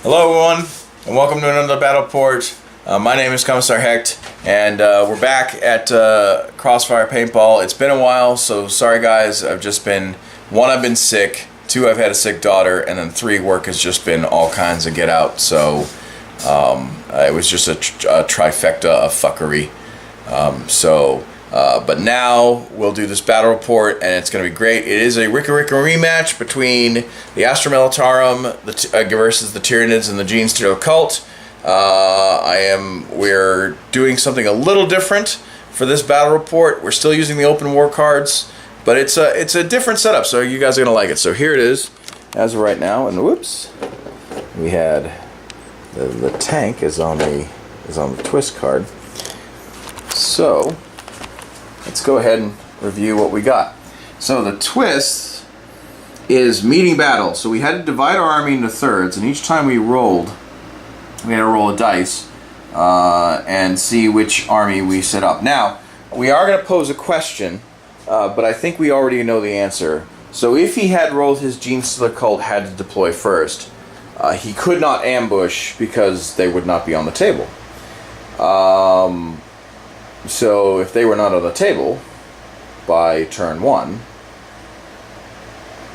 Hello everyone, and welcome to another battle report. My name is Commissar Hecht, and we're back at Crossfire Paintball. It's been a while, so sorry guys. I've been sick, 2, I've had a sick daughter, and then 3, work has just been all kinds of get out, so it was just a trifecta of fuckery. But now we'll do this battle report, and it's going to be great. It is a Ricka rematch between the Astra Militarum versus the Tyranids and the Genestealer Cult. We're doing something a little different for this battle report. We're still using the open war cards, but it's a different setup, so you guys are going to like it. So here it is, as of right now, and whoops, we had the tank is on the twist card. So let's go ahead and review what we got. So the twist is meeting battle. So we had to divide our army into thirds, and each time we rolled, we had to roll a dice and see which army we set up. Now, we are going to pose a question, but I think we already know the answer. So if he had rolled his Genestealer Cult had to deploy first, he could not ambush because they would not be on the table. So if they were not on the table by turn 1,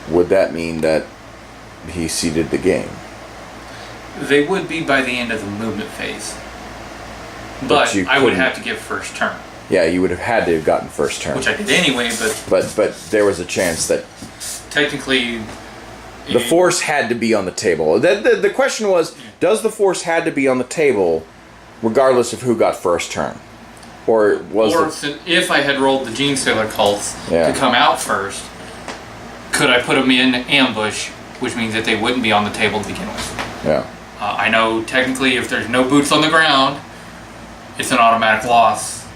would that mean that he ceded the game? They would be by the end of the movement phase. But I would have to give first turn. Yeah, you would have had to have gotten first turn. Which I did anyway, but there was a chance that technically the force had to be on the table. The question was, does the force had to be on the table regardless of who got first turn? Or if I had rolled the Genestealer Cults to come out first, could I put them in ambush, which means that they wouldn't be on the table to begin with? Yeah. I know technically if there's no boots on the ground, it's an automatic loss.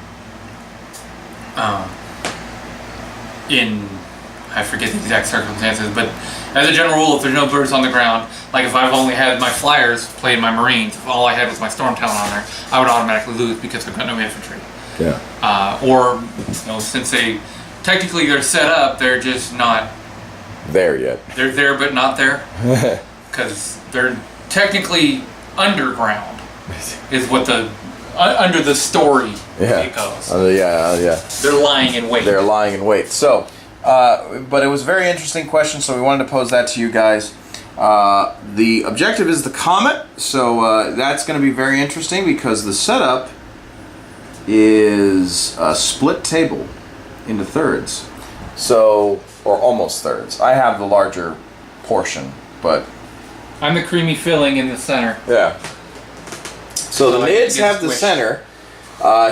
I forget the exact circumstances, but as a general rule, if there's no boots on the ground, like if I've only had my flyers played my Marines, if all I had was my Storm Talon on there, I would automatically lose because I've got no infantry. Yeah. Since technically they're set up, they're just not there yet. They're there but not there, because they're technically underground, is what under the story it goes. Yeah. They're lying in wait. They're lying in wait. So, but it was a very interesting question, so we wanted to pose that to you guys. The objective is the Comet, so that's going to be very interesting because the setup is a split table into thirds, so, or almost thirds. I have the larger portion, but I'm the creamy filling in the center. Yeah. So the Nids have the center.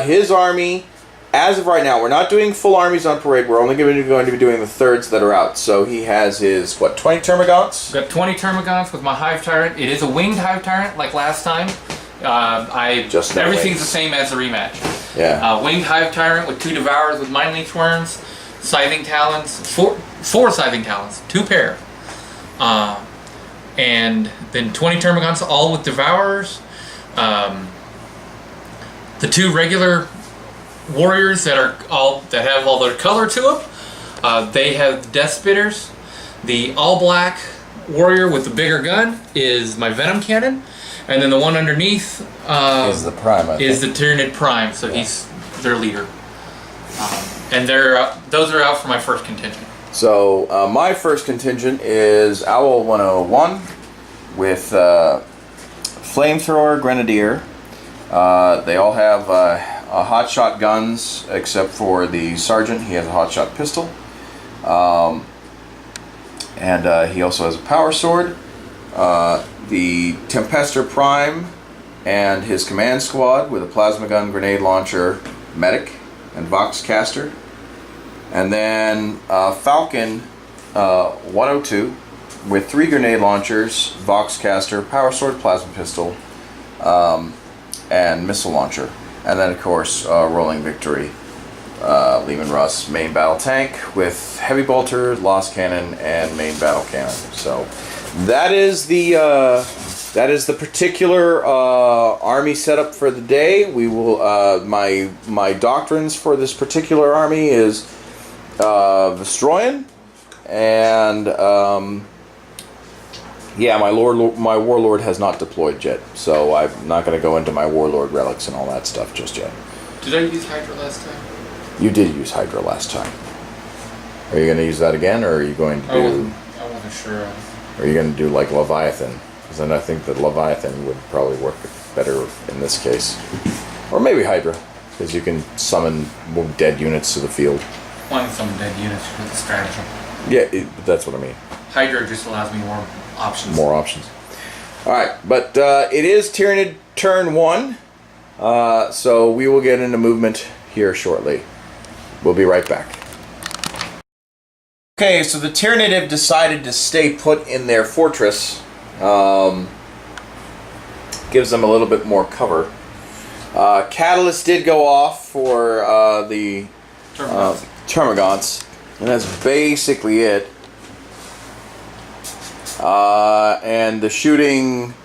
His army, as of right now, we're not doing full armies on parade. We're only going to be doing the thirds that are out. So he has his, 20 Termagants? Got 20 Termagants with my Hive Tyrant. It is a winged Hive Tyrant, like last time. Everything's the same as the rematch. Yeah. Winged Hive Tyrant with 2 Devourers with Mind Leech Worms, Scything Talons, 4 Scything Talons, 2 pair. And then 20 Termagants, all with Devourers. The 2 regular warriors that have all their color to them. They have Death Spitters. The all black warrior with the bigger gun is my Venom Cannon, and then the one underneath is the Prime. Is the Tyranid Prime. So he's their leader. And those are out for my first contingent. So my first contingent is Owl 101 with Flamethrower Grenadier. They all have hotshot guns except for the Sergeant. He has a hotshot pistol. And he also has a power sword. The Tempester Prime and his command squad with a plasma gun, grenade launcher, medic, and Vox caster. And then Falcon 102 with 3 grenade launchers, Vox caster, power sword, plasma pistol, and missile launcher. And then of course Rolling Victory, Lehman Russ main battle tank with heavy bolter, lost cannon, and main battle cannon. So that is the particular army setup for the day. We will my doctrines for this particular army is Vestroyan and Yeah, my warlord has not deployed yet, so I'm not going to go into my warlord relics and all that stuff just yet. Did I use Hydra last time? You did use Hydra last time. Are you going to use that again, or are you going to do... I wasn't sure. Or are you going to do like Leviathan? Because then I think that Leviathan would probably work better in this case. Or maybe Hydra, because you can summon more dead units to the field. Wanting some dead units with the stratagem. Yeah, that's what I mean. Hydra just allows me more options. More options. Alright, but it is Tyranid turn 1. So we will get into movement here shortly. We'll be right back. Okay, so the Tyranid have decided to stay put in their fortress. Gives them a little bit more cover. Catalyst did go off for the Termagants, and that's basically it. And the shooting,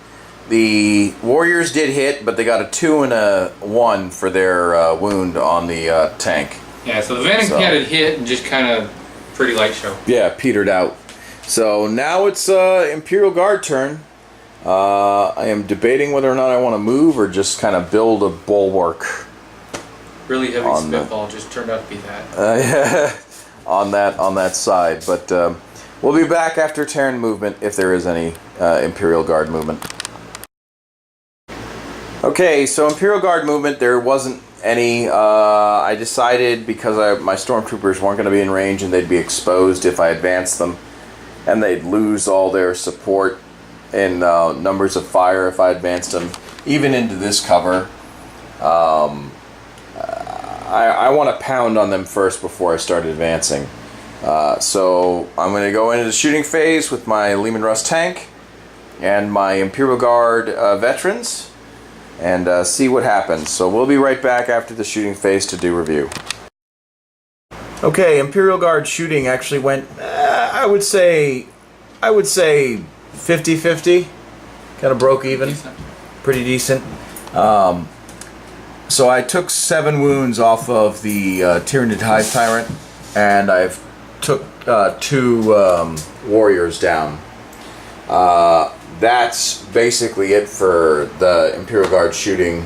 the Warriors did hit, but they got a 2 and a 1 for their wound on the tank. Yeah, so the Venom Cat had hit and just kind of pretty light show. Yeah, petered out. So now it's Imperial Guard turn. I am debating whether or not I want to move or just kind of build a bulwark. Really heavy spitball just turned out to be that. on that side, but we'll be back after Terran movement if there is any Imperial Guard movement. Okay, so Imperial Guard movement, there wasn't any. I decided because my stormtroopers weren't going to be in range and they'd be exposed if I advanced them, and they'd lose all their support in numbers of fire if I advanced them, even into this cover. I want to pound on them first before I start advancing. So I'm going to go into the shooting phase with my Lehman Russ tank and my Imperial Guard veterans and see what happens. So we'll be right back after the shooting phase to do review. Okay, Imperial Guard shooting actually went, I would say 50-50. Kind of broke even. Decent. Pretty decent. So I took 7 wounds off of the Tyranid Hive Tyrant, and I've took 2 warriors down. That's basically it for the Imperial Guard shooting.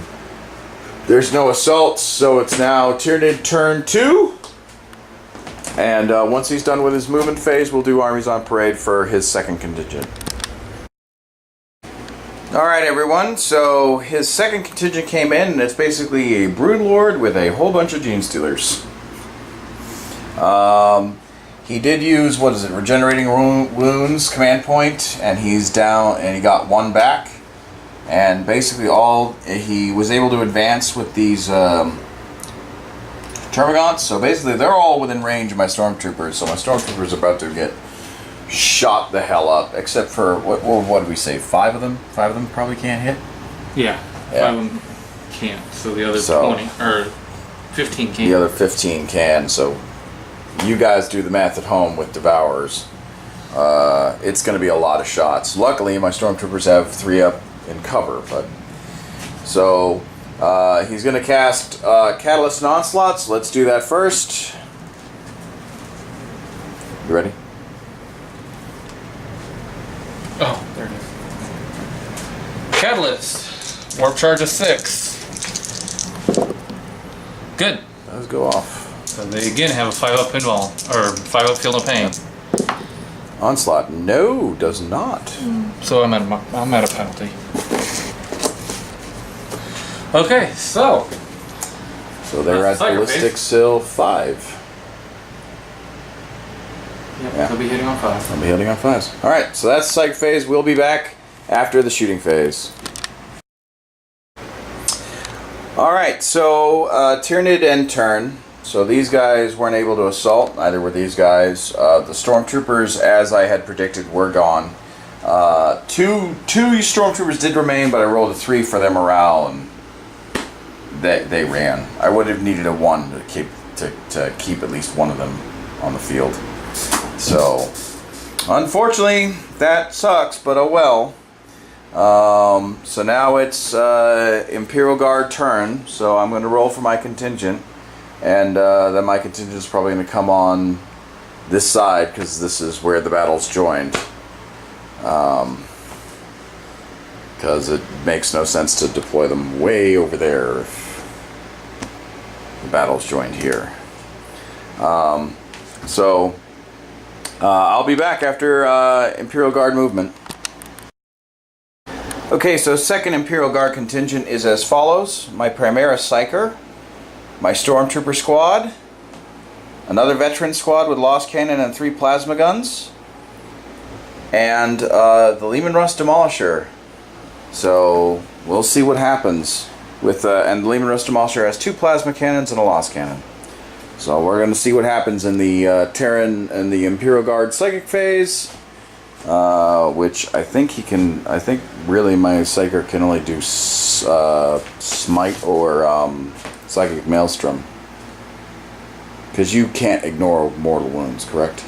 There's no assaults, so it's now Tyranid turn 2. And once he's done with his movement phase, we'll do Armies on Parade for his second contingent. Alright everyone, so his second contingent came in, and it's basically a Broodlord with a whole bunch of Genestealers. He did use, Regenerating Wounds command point, and he's down, and he got 1 back. And basically he was able to advance with these Termagants, so basically they're all within range of my Stormtroopers, so my Stormtroopers are about to get shot the hell up, except for, what did we say, 5 of them? 5 of them probably can't hit? Yeah. 5 of them can't, so the other 20, or 15 can. The other 15 can, so you guys do the math at home with Devourers. It's going to be a lot of shots. Luckily, my Stormtroopers have 3 up in cover, but... So, he's going to cast Catalyst and Onslaught, so let's do that first. You ready? Oh, there it is. Catalyst. Warp charge of 6. Good. Let's go off. So they again have a 5-up pinball, or 5-up field of pain. Onslaught, no, does not. So I'm at a penalty. Okay, so they're at Ballistic Sill 5. Yep, yeah. They'll be hitting on 5. I'll be hitting on 5s. Alright, so that's Psych phase. We'll be back after the shooting phase. Alright, so Tyranid end turn. So these guys weren't able to assault, neither were these guys. The Stormtroopers, as I had predicted, were gone. 2 Stormtroopers did remain, but I rolled a 3 for their morale, and they ran. I would have needed a 1 to keep at least one of them on the field. So, unfortunately, that sucks, but oh well. So now it's Imperial Guard turn, so I'm going to roll for my contingent. And then my contingent is probably going to come on this side, because this is where the battle's joined. because it makes no sense to deploy them way over there if the battle's joined here. I'll be back after Imperial Guard movement. Okay, so second Imperial Guard contingent is as follows. My Primera Psyker, my Stormtrooper squad, another veteran squad with Lost Cannon and 3 plasma guns, and the Lehman Russ Demolisher. So we'll see what happens with and the Lehman Russ Demolisher has 2 plasma cannons and a Lost Cannon. So we're going to see what happens in the Terran and the Imperial Guard psychic phase, which I think he can. I think really my Psyker can only do Smite or Psychic Maelstrom, because you can't ignore mortal wounds, correct?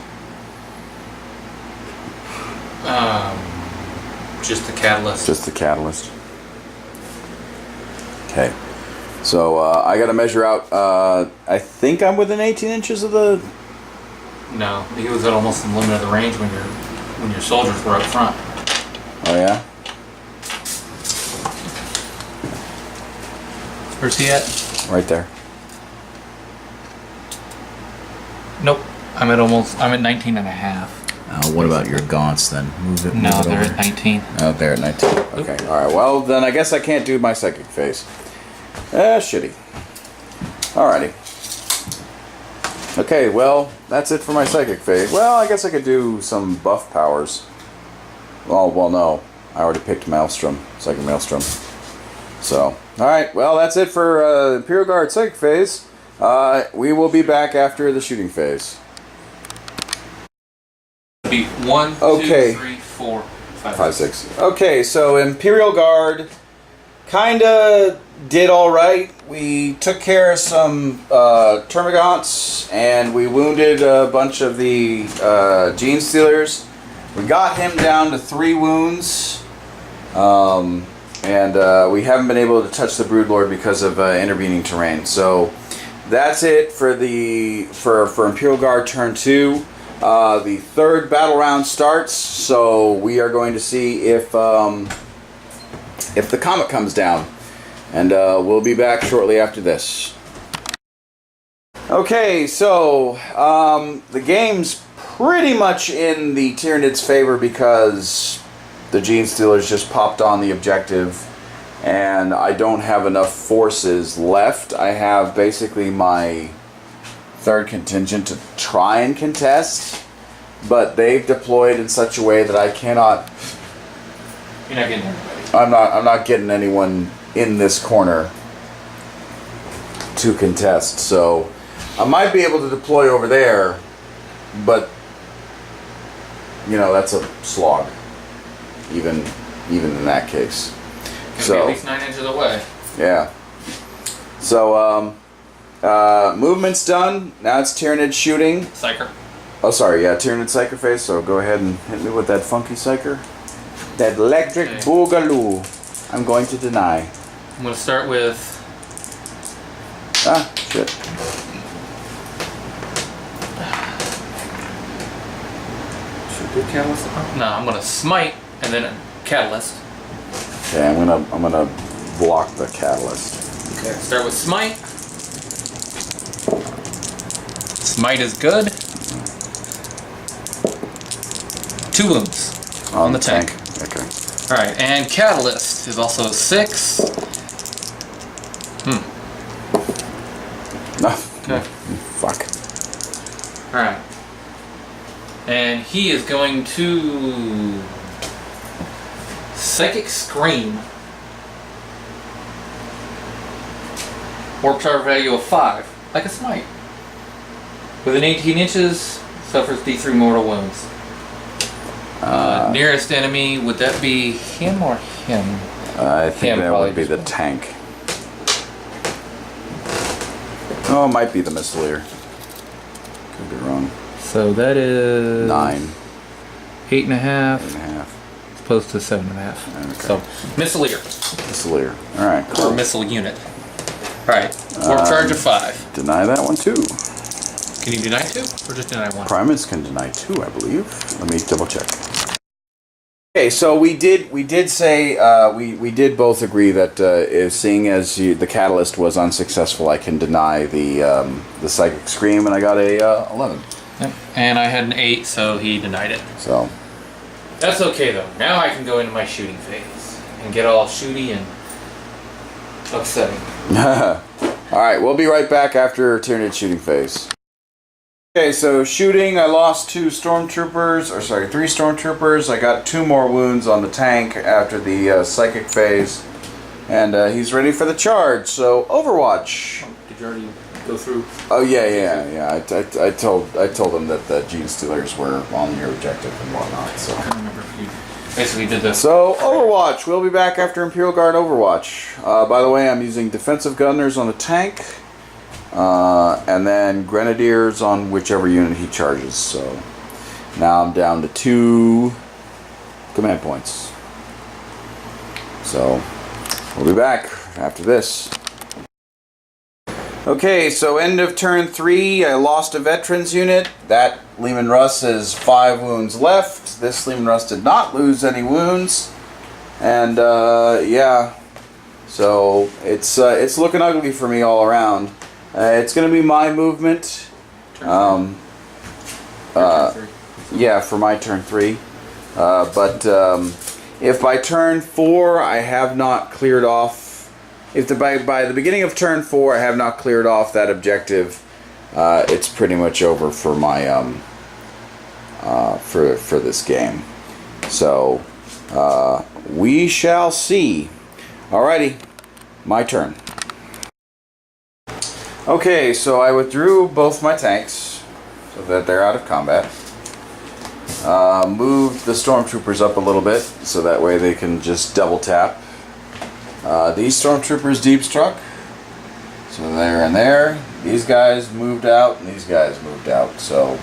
Just the catalyst. Just the catalyst. Okay. So I got to measure out. I think I'm within 18 inches of the. No, he was at almost the limit of the range when your soldiers were up front. Oh yeah. Where's he at? Right there. Nope. I'm at 19 and a half. What about your gaunts then? Move it No, they're over. at 19. Oh, they're at 19. Okay. All right. Well, then I guess I can't do my psychic phase. Shitty. Alrighty. Okay, well, that's it for my psychic phase. Well, I guess I could do some buff powers. Well, no. I already picked Maelstrom. Psychic Maelstrom. So, alright. Well, that's it for Imperial Guard psychic phase. We will be back after the shooting phase. Be 1, Okay. 2, 3, 4, 5, 6. Okay, so Imperial Guard kinda did alright. We took care of some Termagants, and we wounded a bunch of the Genestealers. We got him down to 3 wounds, and we haven't been able to touch the Broodlord because of intervening terrain. So that's it for for Imperial Guard turn 2. The third battle round starts, so we are going to see if the Comet comes down. And we'll be back shortly after this. Okay, so the game's pretty much in the Tyranids' favor because the Genestealers just popped on the objective, and I don't have enough forces left. I have basically my third contingent to try and contest, but they've deployed in such a way that I cannot. You're not getting anybody. I'm not getting anyone in this corner to contest, so I might be able to deploy over there, but you know, that's a slog even in that case. So be at least 9 inches away. Yeah. So movement's done. Now it's Tyranid shooting. Psyker. Oh, sorry, yeah, Tyranid Psyker phase. So go ahead and hit me with that funky Psyker. That electric boogaloo. I'm going to deny. I'm going to start with... Ah, shit. Should we catalyst? No, I'm going to smite and then catalyst. Okay, I'm gonna block the catalyst. Okay, start with smite. Smite is good. 2 wounds on the tank. Okay. Alright, and catalyst is also 6. No. Okay. Fuck. Alright. And he is going to Psychic Scream. Warp power value of 5, like a smite. Within 18 inches, suffers D3 mortal wounds. Nearest enemy, would that be him or him? I think Him, that would be the tank. Oh, it might be the Missileer. Could be wrong. So that is 9. 8.5. 8.5. As opposed to 7.5. Okay. So Missileer. Missileer. Alright, Or cool. missile unit. Alright. Warp charge of 5. Deny that one too. Can you deny 2? Or just deny 1? Primus can deny 2, I believe. Let me double check. Okay, so we did say we did both agree that seeing as the catalyst was unsuccessful, I can deny the psychic scream, and I got a 11. Yep. And I had an 8, so he denied it. So that's okay though. Now I can go into my shooting phase and get all shooty and upsetting. all right, we'll be right back after Tyranid shooting phase. Okay, so shooting, I lost 3 stormtroopers. I got 2 more wounds on the tank after the psychic phase, and he's ready for the charge. So Overwatch. Did you already go through? Oh yeah. I told them that the Genestealers were on your objective and whatnot. So I can't remember if you basically did this. So Overwatch, we'll be back after Imperial Guard Overwatch. By the way, I'm using defensive gunners on the tank. And then Grenadiers on whichever unit he charges. So now I'm down to 2 command points. So we'll be back after this. Okay, so end of turn 3, I lost a veterans unit. That Leman Russ has 5 wounds left. This Leman Russ did not lose any wounds. And yeah, so it's looking ugly for me all around. It's going to be my movement. Yeah, for my turn 3. But if by turn 4 I have not cleared off, by the beginning of turn 4 I have not cleared off that objective, it's pretty much over for my for this game. So we shall see. Alrighty, my turn. Okay, so I withdrew both my tanks so that they're out of combat. Moved the stormtroopers up a little bit so that way they can just double tap. These stormtroopers deep struck, so they're in there. These guys moved out, and these guys moved out. So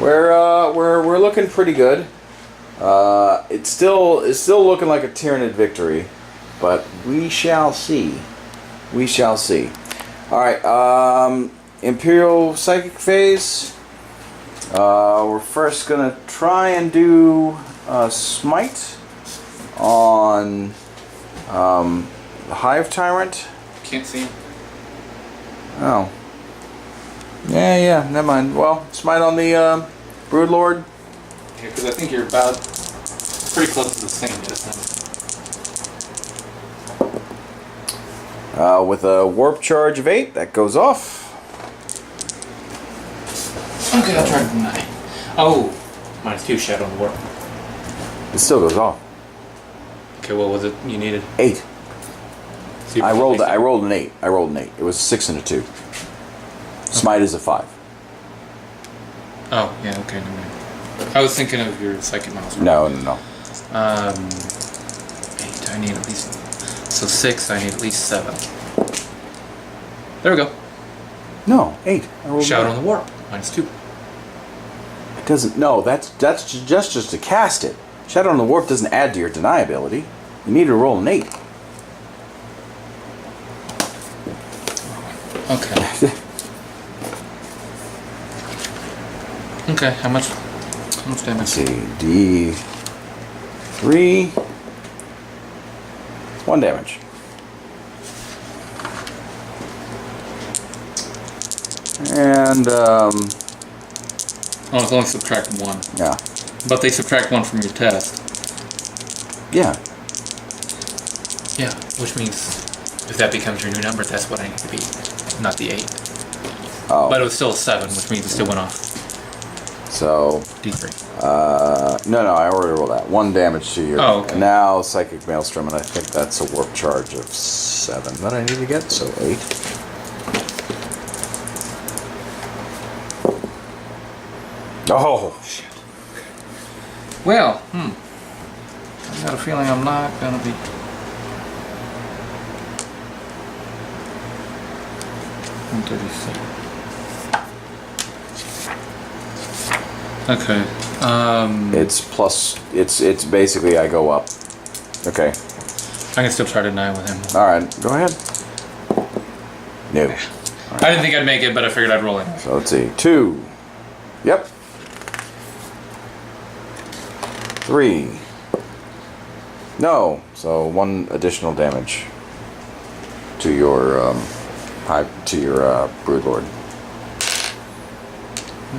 we're looking pretty good. It's still looking like a Tyranid victory, but we shall see. We shall see. Alright, Imperial Psychic Phase. We're first going to try and do Smite on the Hive Tyrant. Can't see him. Oh. Yeah, never mind. Well, Smite on the Broodlord. Yeah, because I think you're about pretty close to the same, isn't it? With a warp charge of 8, that goes off. Okay, I'll try to deny. Oh, -2 shadow on the warp. It still goes off. Okay, what was it you needed? 8. So you I rolled an 8. Oh, It was a 6 and a 2. Smite is a 5. yeah, okay, never mind. I was thinking of your psychic mouse. No. 8, I need at least... So 6, I need at least 7. There we go. No, 8. I rolled Shadow 8. on the warp, -2. It doesn't. No, that's just to cast it. Shadow on the Warp doesn't add to your deniability. You need to roll an 8. Okay. Okay, how much damage? Let's see, D3. 1 damage. And Oh, it's only subtract 1. yeah. But they subtract 1 from your test. Yeah. Yeah, which means if that becomes your new number, that's what I need to beat, not the 8. Oh. But it was still a 7, which means it still went off. So D3. no, I already rolled that. 1 damage to your. Oh, okay. Now Psychic Maelstrom, and I think that's a warp charge of 7 that I need to get. So 8. Oh shit. Well, I got a feeling I'm not gonna be. Okay. It's plus. It's basically I go up. Okay. I can still try to deny with him. All right. Go ahead. No. I didn't think I'd make it, but I figured I'd roll it. So let's see. 2. Yep. 3. No, so 1 additional damage to your Broodlord.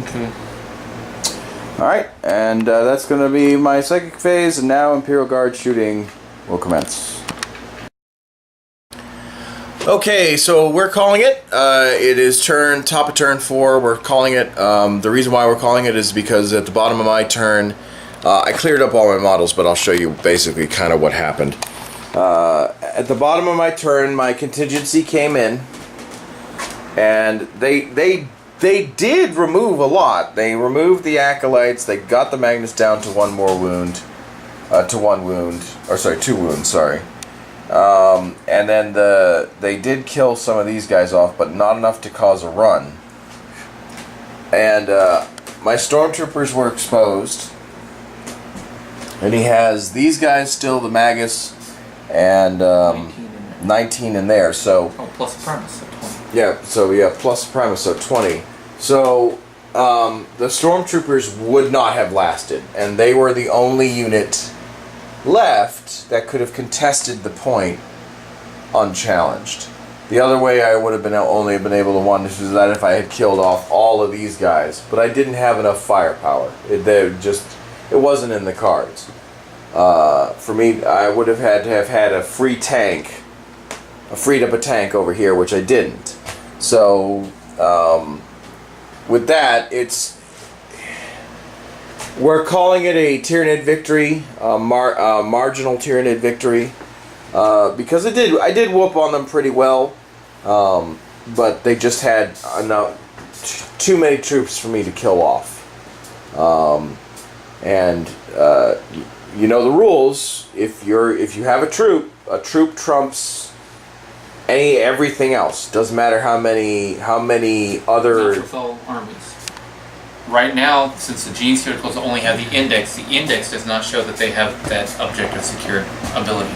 Okay. All right, and that's going to be my psychic phase, and now Imperial Guard shooting will commence. Okay, so we're calling it. It is top of turn 4. We're calling it. The reason why we're calling it is because at the bottom of my turn, I cleared up all my models, but I'll show you basically kind of what happened. At the bottom of my turn, my contingency came in, and they did remove a lot. They removed the acolytes. They got the Magnus down to 1 more wound, to 1 wound, or sorry, 2 wounds. Sorry. And then they did kill some of these guys off, but not enough to cause a run. And my stormtroopers were exposed. And he has these guys still, the Magus, and 19 in there. So plus Primus, so 20. Yeah, so plus Primus, so 20. So the stormtroopers would not have lasted, and they were the only unit left that could have contested the point unchallenged. The other way I would have only been able to win is that if I had killed off all of these guys, but I didn't have enough firepower. It wasn't in the cards. For me, I would have had to have had a free tank, freed up a tank over here, which I didn't. So with that, we're calling it a Tyranid victory, marginal Tyranid victory, because I did whoop on them pretty well, but they just had too many troops for me to kill off, and you know the rules. If you have a troop trumps everything else. Doesn't matter how many other. Not with all armies. Right now, since the Genestealer Cult only have the index does not show that they have that objective secured ability.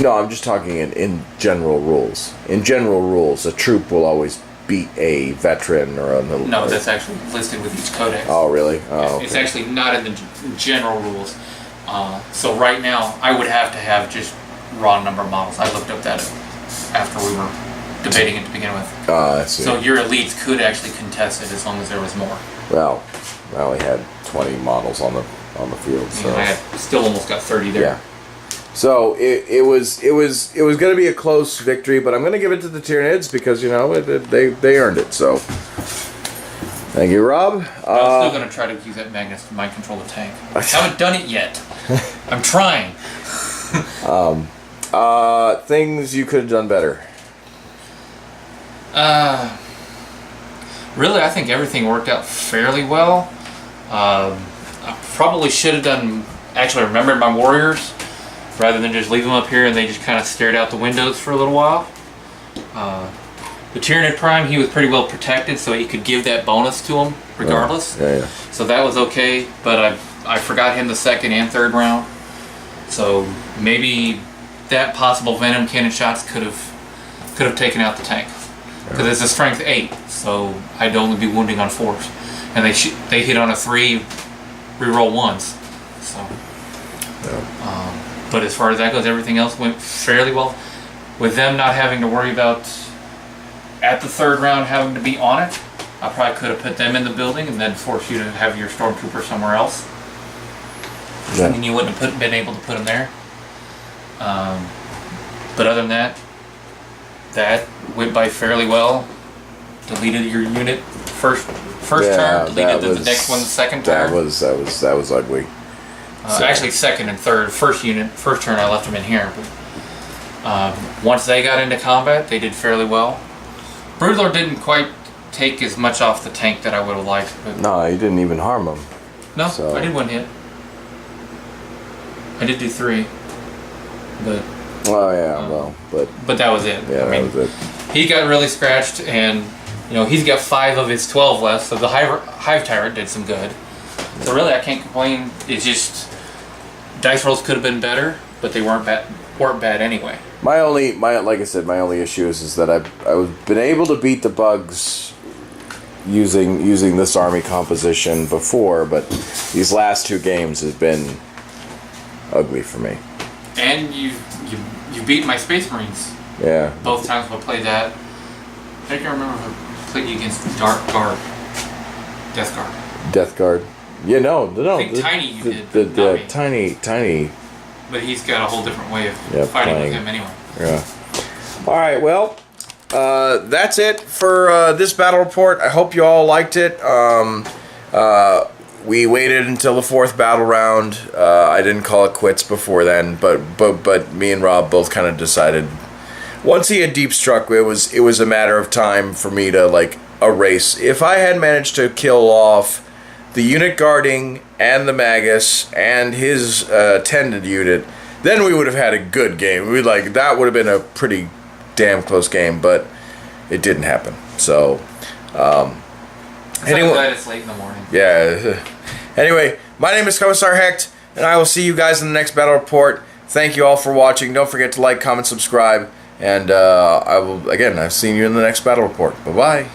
No, I'm just talking in general rules. In general rules, a troop will always beat a veteran or a... No, that's actually listed with each codex. Oh, really? Oh, okay. It's actually not in the general rules. So right now, I would have to have just raw number of models. I looked up that after we were debating it to begin with. I see. So your elites could actually contest it as long as there was more. Well, I only had 20 models on the field, so I still almost got 30 there. Yeah. So it was going to be a close victory, but I'm going to give it to the Tyranids because they earned it. So thank you, Rob. I'm still going to try to use that Magnus to mind control the tank. I haven't done it yet. I'm trying. Things you could have done better. Really, I think everything worked out fairly well. I probably should have actually remembered my warriors rather than just leave them up here and they just kind of stared out the windows for a little while. The Tyranid Prime, he was pretty well protected, so he could give that bonus to him regardless. Yeah. So that was okay, but I forgot him the second and third round. So maybe that possible venom cannon shots could have taken out the tank. Because it's a strength 8, so I'd only be wounding on 4s, and they hit on a 3, reroll 1s. So, but as far as that goes, everything else went fairly well. With them not having to worry about at the third round having to be on it, I probably could have put them in the building and then forced you to have your stormtrooper somewhere else. Yeah. And you wouldn't have been able to put them there. But other than that went by fairly well. Deleted your unit first turn. Deleted the next one the second turn. That was ugly. Actually, second and third. First turn I left them in here. But once they got into combat, they did fairly well. Broodlord didn't quite take as much off the tank that I would have liked. But no, you didn't even harm them. No, so. I did 1 hit. I did do 3, but. Oh yeah, but that was it. Yeah, that was it. He got really scratched, and he's got 5 of his 12 left. So the Hive Tyrant did some good. So really, I can't complain. It's just dice rolls could have been better, but they weren't bad anyway. My only issue is that I've been able to beat the bugs using this army composition before, but these last 2 games have been ugly for me. And you beat my Space Marines. Yeah. Both times I played that. I can't remember if I played you against Dark Guard. Death Guard. Death Guard. Yeah, no. I think Tiny you did. The tiny. But he's got a whole different way of fighting with him anyway. Yeah. All right. Well, that's it for this battle report. I hope you all liked it. We waited until the 4th battle round. I didn't call it quits before then, but me and Rob both kind of decided once he had deep struck, it was a matter of time for me to like erase. If I had managed to kill off the unit guarding and the Magus and his attendant unit, then we would have had a good game. That would have been a pretty damn close game, but it didn't happen. So I'm glad it's late in the morning. Yeah. Anyway, my name is Commissar Hecht, and I will see you guys in the next battle report. Thank you all for watching. Don't forget to like, comment, subscribe, and I've seen you in the next battle report. Bye-bye.